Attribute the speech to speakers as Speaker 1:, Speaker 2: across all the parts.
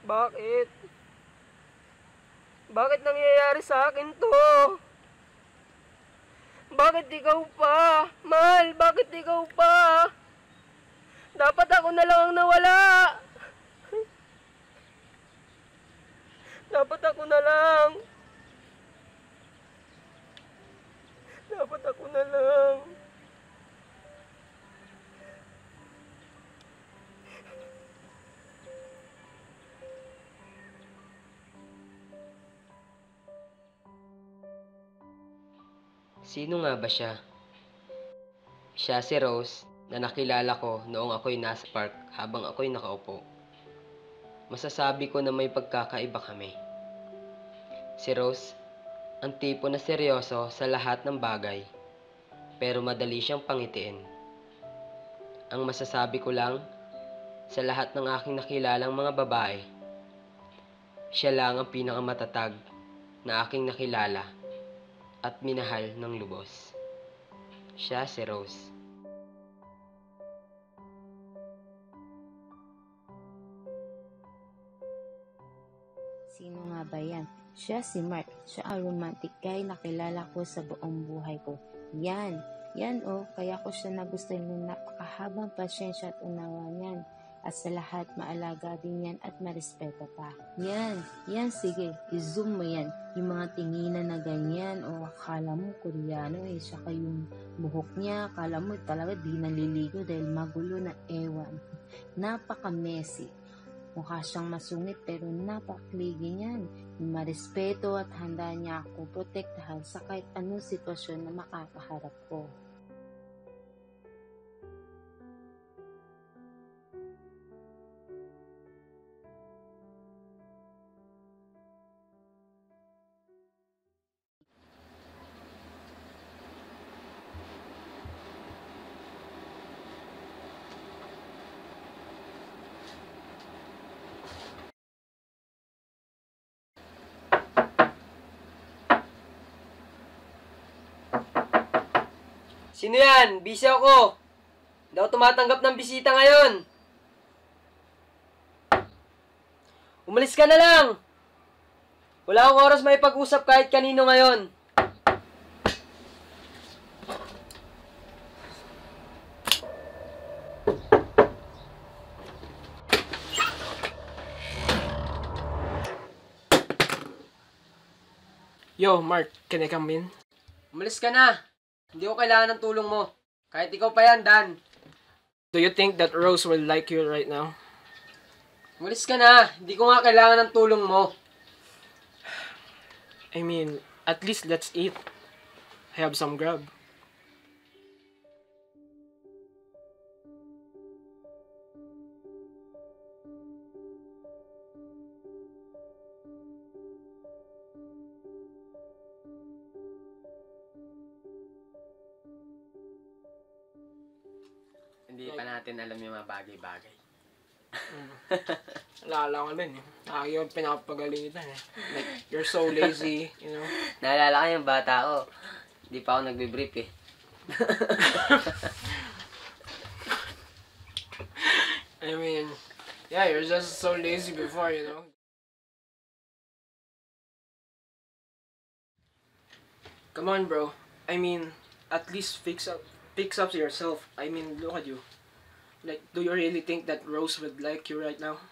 Speaker 1: Bakit? Bakit nangyayari sa akin to? Bakit ikaw pa? Mahal, bakit ikaw pa? Dapat ako na lang ang nawala. Dapat ako na lang. Dapat ako na lang.
Speaker 2: Sino nga ba siya? Siya si Rose na nakilala ko noong ako'y nasa park habang ako'y nakaupo. Masasabi ko na may pagkakaiba kami. Si Rose, ang tipo na seryoso sa lahat ng bagay, pero madali siyang pangitiin. Ang masasabi ko lang, sa lahat ng aking nakilalang mga babae, siya lang ang pinakamatatag na aking nakilala at minahal ng lubos. Siya si Rose.
Speaker 3: Sino nga ba yan? Siya si Mark. Siya ang romantic guy na kilala ko sa buong buhay ko. Yan kaya ko siya nagustuhan ng napakahabang pasyensya at unawa niyan. At sa lahat, maalaga din yan at marespeto pa. Yan, sige, i-zoom mo yan. Yung mga tinginan na ganyan, o akala mo Koreano saka yung buhok niya, akala mo talaga di naliligo dahil magulo na ewan. Napaka-messy. Mukha siyang masungit pero napakligay niyan. Yung marespeto at handa niya ako protektahan sa kahit anong sitwasyon na makakaharap ko.
Speaker 1: Sino yan? Busy ako. Hindi ako tumatanggap ng bisita ngayon. Umalis ka na lang. Wala akong oras may pag-usap kahit kanino ngayon.
Speaker 4: Yo, Mark, can I come in?
Speaker 1: Umalis ka na. Hindi ko kailangan ng tulong mo. Kahit ikaw pa yan, Dan.
Speaker 4: Do you think that Rose will like you right now?
Speaker 1: Umalis ka na. Hindi ko nga kailangan ng tulong mo.
Speaker 4: I mean, at least let's eat. I have some grub.
Speaker 2: Hindi pa natin alam yung mga bagay-bagay.
Speaker 4: Naalala ko din eh. Yung pinapagalitan eh. Like, you're so lazy, you know.
Speaker 2: Naalala ko yung bata ko. Hindi pa ako nagbe-brief eh.
Speaker 4: I mean, yeah, you're just so lazy before, you know. Come on, bro. I mean, at least fix up to yourself. I mean, look at you. Like, do you really think that Rose would like you right now?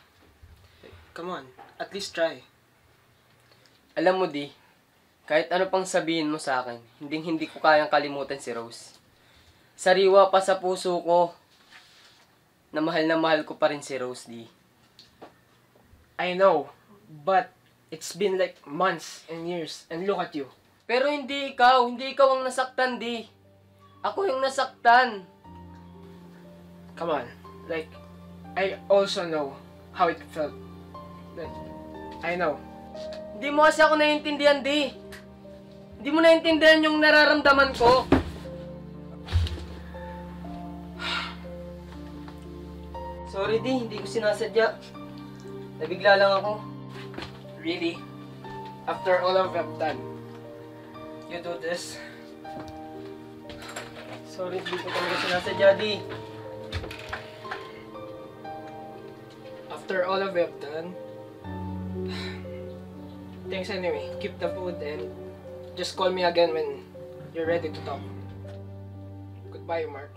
Speaker 4: Like, come on, at least try.
Speaker 2: Alam mo di, kahit ano pang sabihin mo sa akin, hindi ko kayang kalimutan si Rose. Sariwa pa sa puso ko na mahal ko pa rin si Rose, di.
Speaker 4: I know, but it's been like months and years, and look at you.
Speaker 2: Pero hindi ikaw ang nasaktan, di. Ako yung nasaktan.
Speaker 4: Come on, like, I also know how it felt. Like, I know.
Speaker 2: Hindi mo kasi ako naiintindihan, di. Hindi mo naiintindihan yung nararamdaman ko. Sorry, di. Hindi ko sinasadya. Nabigla lang ako.
Speaker 4: Really? After all of I've done, you do this?
Speaker 2: Sorry, hindi ko talaga sinasadya, di.
Speaker 4: After all of I've done, Thanks anyway. Keep the food and just call me again when you're ready to talk. Goodbye, Mark.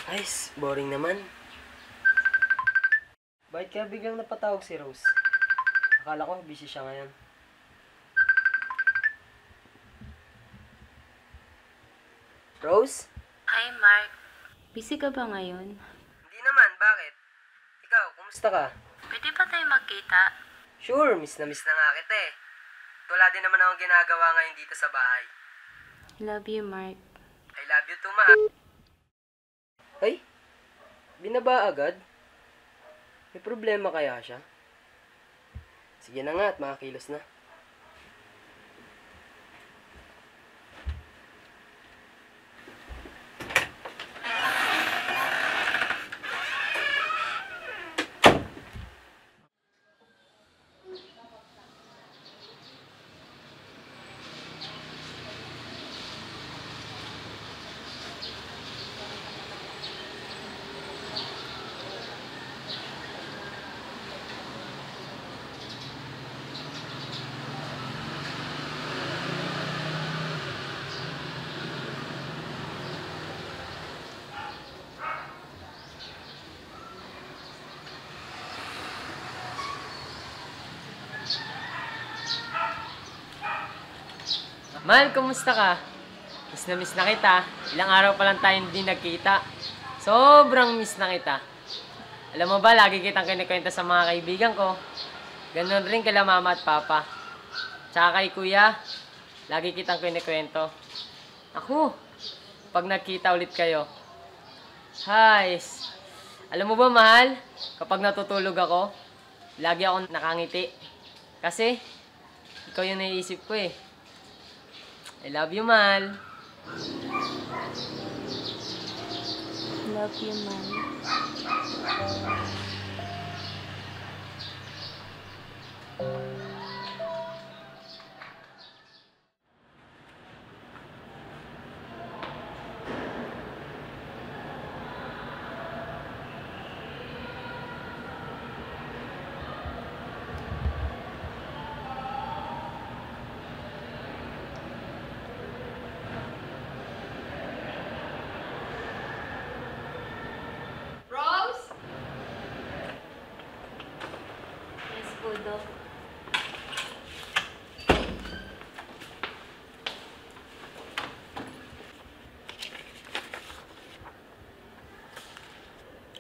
Speaker 2: Guys, boring naman. Bakit kaya biglang napatawag si Rose? Akala ko busy siya ngayon. Rose?
Speaker 3: Hi, Mark. Busy ka ba ngayon?
Speaker 2: Hindi naman, bakit? Ikaw, kumusta ka?
Speaker 3: Pwede ba tayo magkita?
Speaker 2: Sure, miss na nga kita eh. Wala din naman akong ginagawa ngayon dito sa bahay.
Speaker 3: Love you, Mark.
Speaker 2: I love you too, ma. Ay, binaba agad? May problema kaya siya? Sige na nga at makakilos na.
Speaker 5: Mahal, kumusta ka? Miss na kita. Ilang araw pa lang tayo hindi nagkita. Sobrang miss na kita. Alam mo ba, lagi kitang kinikwento sa mga kaibigan ko. Ganon rin kala mama at papa. Tsaka kay kuya, lagi kitang kinikwento. Ako, pag nagkita ulit kayo. Hi. Alam mo ba, mahal, kapag natutulog ako, lagi akong nakangiti. Kasi, ikaw yung naiisip ko eh. I love you, mahal.
Speaker 3: Love you, Mark.
Speaker 1: Rose?
Speaker 3: Yes, Budok.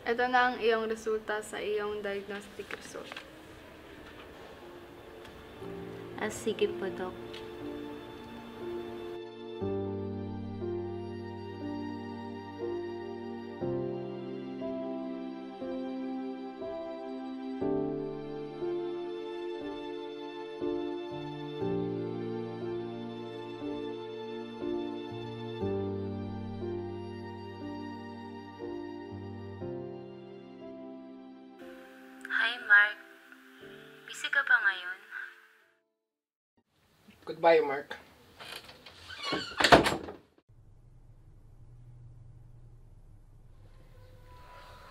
Speaker 1: Ito na ang iyong resulta sa iyong diagnostic result.
Speaker 3: Sige po, Dok. Hi, Mark. Busy ka ba ngayon?
Speaker 4: Goodbye, Mark.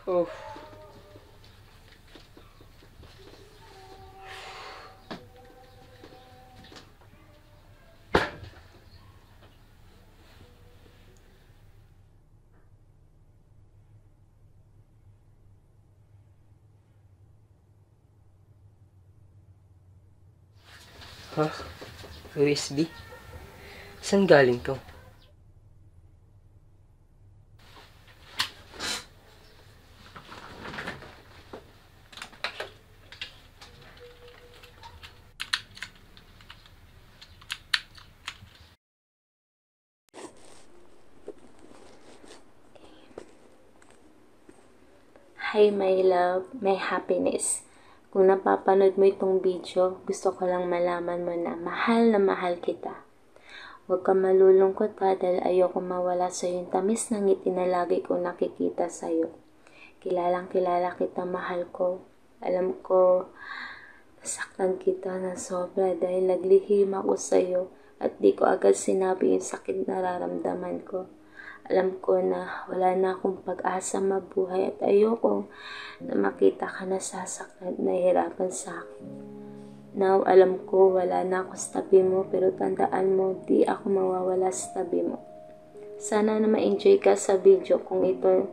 Speaker 2: Oh. Ha? USB? Saan galing to?
Speaker 3: Hi, my love, my happiness. Kung napapanood mo itong video, gusto ko lang malaman mo na mahal kita. Huwag ka malulungkot pa dahil ayoko mawala sa yung tamis ng ngiti na lagi kong nakikita sa'yo. Kilalang-kilala kita, mahal ko. Alam ko, nasaktan kita ng sobra dahil naglihim ako sa'yo at di ko agad sinabi yung sakit na nararamdaman ko. Alam ko na wala na akong pag-asa mabuhay at ayoko na makita ka na sasaktan at nahihirapan sa akin. Now, alam ko wala na ako sa tabi mo pero tandaan mo, di ako mawawala sa tabi mo. Sana na ma-enjoy ka sa video kung ito.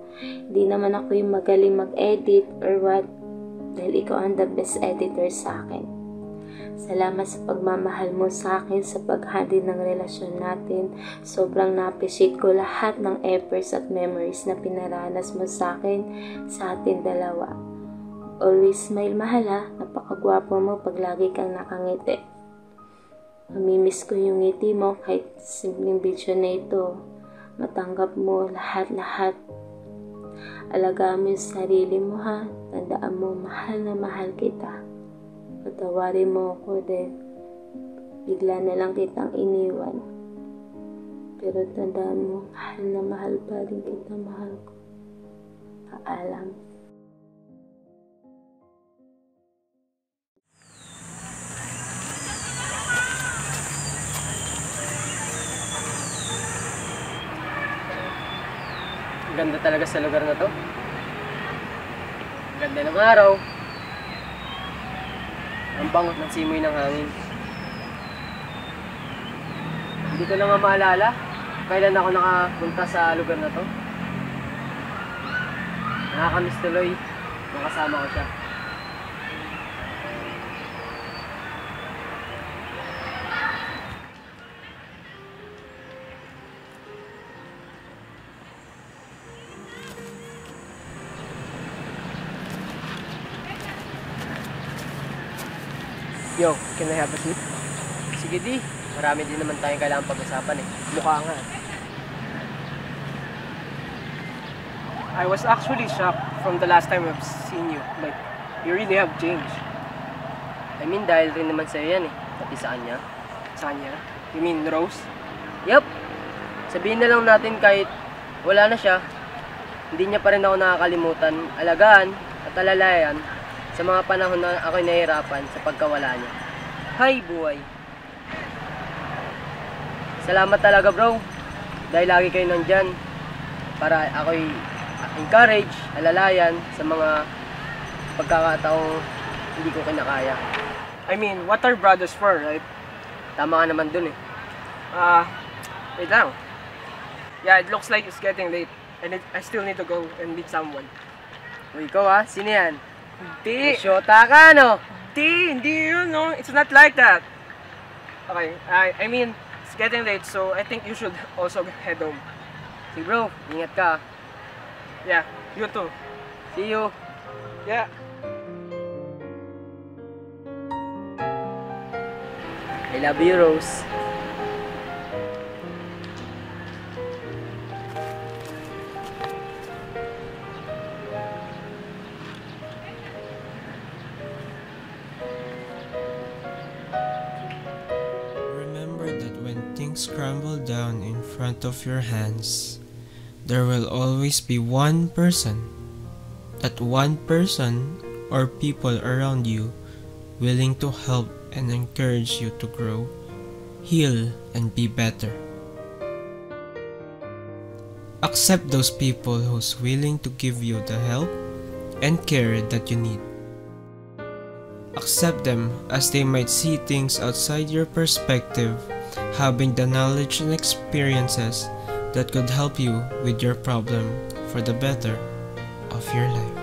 Speaker 3: Di naman ako yung magaling mag-edit or what dahil ikaw ang the best editor sa akin. Salamat sa pagmamahal mo sa akin sa pag-handle ng relasyon natin. Sobrang na-appreciate ko lahat ng efforts at memories na pinaranas mo sa akin sa atin dalawa. Always smile, mahal ha. Napakagwapo mo pag lagi kang nakangiti. Mamimiss ko yung ngiti mo kahit simpleng video na ito. Matanggap mo lahat-lahat. Alagaan mo yung sarili mo ha. Tandaan mo, mahal na mahal kita. Patawarin mo ako din. Bigla na lang kitang iniwan. Pero tandaan mo, mahal na mahal pa rin kita, mahal ko. Paalam.
Speaker 5: Ganda talaga sa lugar na to. Ganda ng araw. Ang bangot ng simoy ng hangin. Hindi ko na nga maalala kailan ako nakapunta sa lugar na to. Nakakamiss tuloy nung kasama ko siya.
Speaker 4: Yo, can I have a seat?
Speaker 5: Sige di, marami din naman tayong kailangan pag-usapan eh.
Speaker 4: Mukha nga. I was actually shocked from the last time I've seen you. Like, you really have changed.
Speaker 5: I mean, dahil rin naman sa'yo yan eh. Pati sa kanya.
Speaker 4: Sa kanya? You mean Rose?
Speaker 5: Yup. Sabihin na lang natin kahit wala na siya, hindi niya pa rin ako nakakalimutan, alagaan at alalayan sa mga panahon na ako'y nahihirapan sa pagkawala niya. Hay buhay! Salamat talaga bro, dahil lagi kayo nandyan para ako'y encourage, alalayan sa mga pagkakataong hindi ko kinakaya.
Speaker 4: I mean, what are brothers for, right?
Speaker 5: Tama ka naman dun eh.
Speaker 4: Wait lang. Yeah, it looks like it's getting late. And I still need to go and meet someone.
Speaker 5: O ikaw ha, sino yan?
Speaker 4: Hindi!
Speaker 5: Shota ka no?
Speaker 4: Hindi yun, no? It's not like that. Okay, I mean, it's getting late, so I think you should also head home.
Speaker 5: Si bro, ingat ka.
Speaker 4: Yeah, you too.
Speaker 5: See you.
Speaker 4: Yeah.
Speaker 5: I love you, Rose.
Speaker 6: Remember that when things crumble down in front of your hands, there will always be one person, that one person or people around you willing to help and encourage you to grow, heal, and be better. Accept those people who's willing to give you the help and care that you need. Accept them as they might see things outside your perspective, having the knowledge and experiences that could help you with your problem for the better of your life.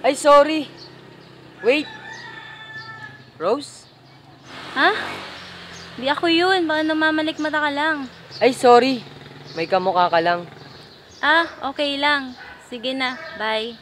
Speaker 5: Ay, sorry. Wait. Rose?
Speaker 7: Ha? Di ako yun. Baka namamalik mata ka lang.
Speaker 5: Ay, sorry. May kamukha ka lang.
Speaker 7: Ah, okay lang. Sige na. Bye.